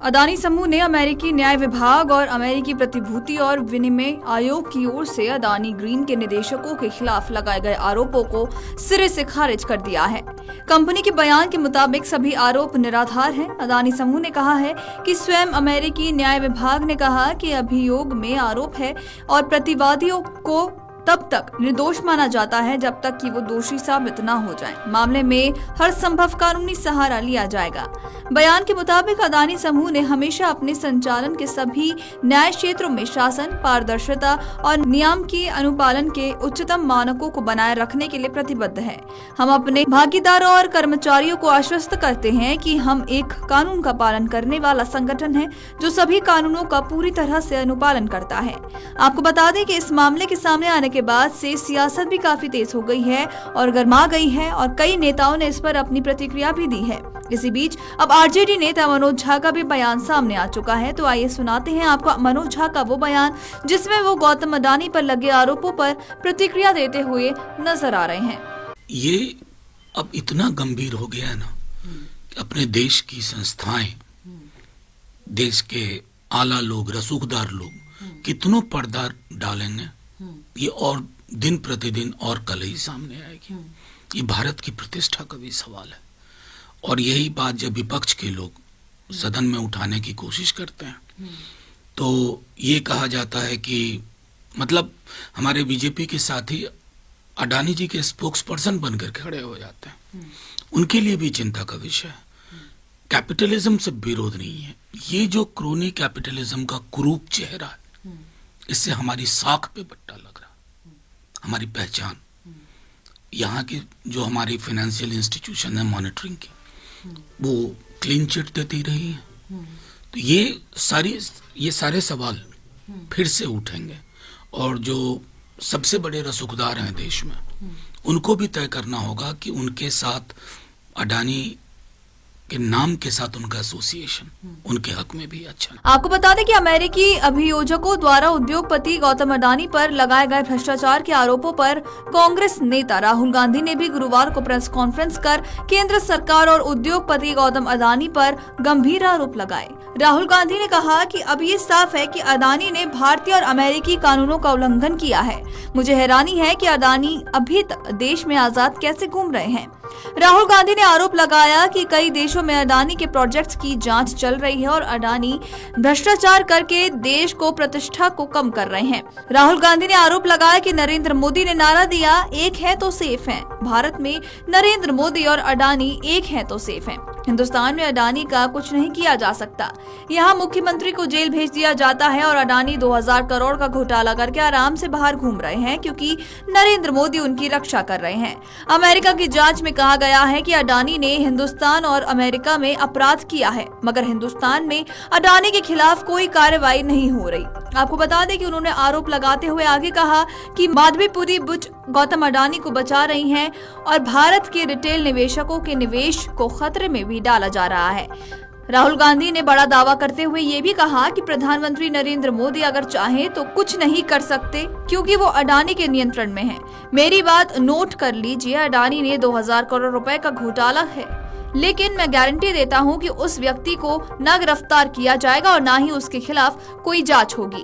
अदानी समूह ने अमेरिकी न्याय विभाग और अमेरिकी प्रतिभूति और विनिमय आयोग की ओर से अदानी ग्रीन के निदेशकों के खिलाफ लगाए गए आरोपों को सिरे से खारिज कर दिया है। कंपनी के बयान के मुताबिक सभी आरोप निराधार हैं। अदानी समूह ने कहा है कि स्वयं अमेरिकी न्याय विभाग ने कहा कि अभियोग में आरोप है और प्रतिवादियों को तब तक निर्दोष माना जाता है जब तक कि वो दोषी साबित न हो जाएं। मामले में हर संभव कानूनी सहारा लिया जाएगा। बयान के मुताबिक अदानी समूह ने हमेशा अपने संचालन के सभी न्याय क्षेत्रों में शासन, पारदर्शिता और नियम के अनुपालन के उच्चतम मानकों को बनाए रखने के लिए प्रतिबद्ध है। हम अपने भागीदारों और कर्मचारियों को आश्वस्त करते हैं कि हम एक कानून का पालन करने वाला संगठन है जो सभी कानूनों का पूरी तरह से अनुपालन करता है। आपको बता दें कि इस मामले के सामने आने के बाद से सियासत भी काफी तेज हो गई है और गर्मा गई है और कई नेताओं ने इस पर अपनी प्रतिक्रिया भी दी है। इसी बीच अब आरजेडी नेता मनोज झा का भी बयान सामने आ चुका है। तो आइए सुनाते हैं आपको मनोज झा का वो बयान जिसमें वो गौतम अडानी पर लगे आरोपों पर प्रतिक्रिया देते हुए नजर आ रहे हैं। ये अब इतना गंभीर हो गया है ना कि अपने देश की संस्थाएं, देश के आला लोग, रसूखदार लोग कितनों पर्दा डालेंगे, ये और दिन प्रतिदिन और कल ही सामने आएगी। ये भारत की प्रतिष्ठा का भी सवाल है और यही बात जब विपक्ष के लोग सदन में उठाने की कोशिश करते हैं तो ये कहा जाता है कि मतलब हमारे बीजेपी के साथी अडानी जी के स्पोक्स पर्सन बनकर खड़े हो जाते हैं। उनके लिए भी चिंता का विषय है। कैपिटलिज्म से विरोध नहीं है, ये जो क्रोनी कैपिटलिज्म का कुरूप चेहरा है, इससे हमारी साख पे बट्टा लग रहा, हमारी पहचान, यहाँ की जो हमारी फाइनेंशियल इंस्टीट्यूशन है मॉनिटरिंग की, वो क्लीन चिट देती रही है। तो ये सारे सवाल फिर से उठेंगे और जो सबसे बड़े रसूखदार हैं देश में उनको भी तय करना होगा कि उनके साथ अडानी के नाम के साथ उनका एसोसिएशन उनके हक में भी अच्छा। आपको बता दें कि अमेरिकी अभियोजकों द्वारा उद्योगपति गौतम अडानी पर लगाए गए भ्रष्टाचार के आरोपों पर कांग्रेस नेता राहुल गांधी ने भी गुरुवार को प्रेस कॉन्फ्रेंस कर केंद्र सरकार और उद्योगपति गौतम अडानी पर गंभीर आरोप लगाए। राहुल गांधी ने कहा कि अब ये साफ है कि अडानी ने भारतीय और अमेरिकी कानूनों का उल्लंघन किया है। मुझे हैरानी है कि अडानी अभी तक देश में आजाद कैसे घूम रहे हैं। राहुल गांधी ने आरोप लगाया कि कई देशों में अडानी के प्रोजेक्ट्स की जांच चल रही है और अडानी भ्रष्टाचार करके देश को प्रतिष्ठा को कम कर रहे हैं। राहुल गांधी ने आरोप लगाया कि नरेंद्र मोदी ने नारा दिया, एक है तो सेफ है। भारत में नरेंद्र मोदी और अडानी एक है तो सेफ है। हिंदुस्तान में अडानी का कुछ नहीं किया जा सकता। यहाँ मुख्यमंत्री को जेल भेज दिया जाता है और अडानी 2000 करोड़ का घोटाला करके आराम से बाहर घूम रहे हैं क्योंकि नरेंद्र मोदी उनकी रक्षा कर रहे हैं। अमेरिका की जांच में कहा गया है कि अडानी ने हिंदुस्तान और अमेरिका में अपराध किया है, मगर हिंदुस्तान में अडानी के खिलाफ कोई कार्रवाई नहीं हो रही। आपको बता दें कि उन्होंने आरोप लगाते हुए आगे कहा कि माधवीपुरी बुच गौतम अडानी को बचा रही हैं और भारत के रिटेल निवेशकों के निवेश को खतरे में भी डाला जा रहा है। राहुल गांधी ने बड़ा दावा करते हुए ये भी कहा कि प्रधानमंत्री नरेंद्र मोदी अगर चाहे तो कुछ नहीं कर सकते क्योंकि वो अडानी के नियंत्रण में है। मेरी बात नोट कर लीजिए, अडानी ने 2000 करोड़ रुपए का घोटाला है, लेकिन मैं गारंटी देता हूं कि उस व्यक्ति को न गिरफ्तार किया जाएगा और न ही उसके खिलाफ कोई जांच होगी।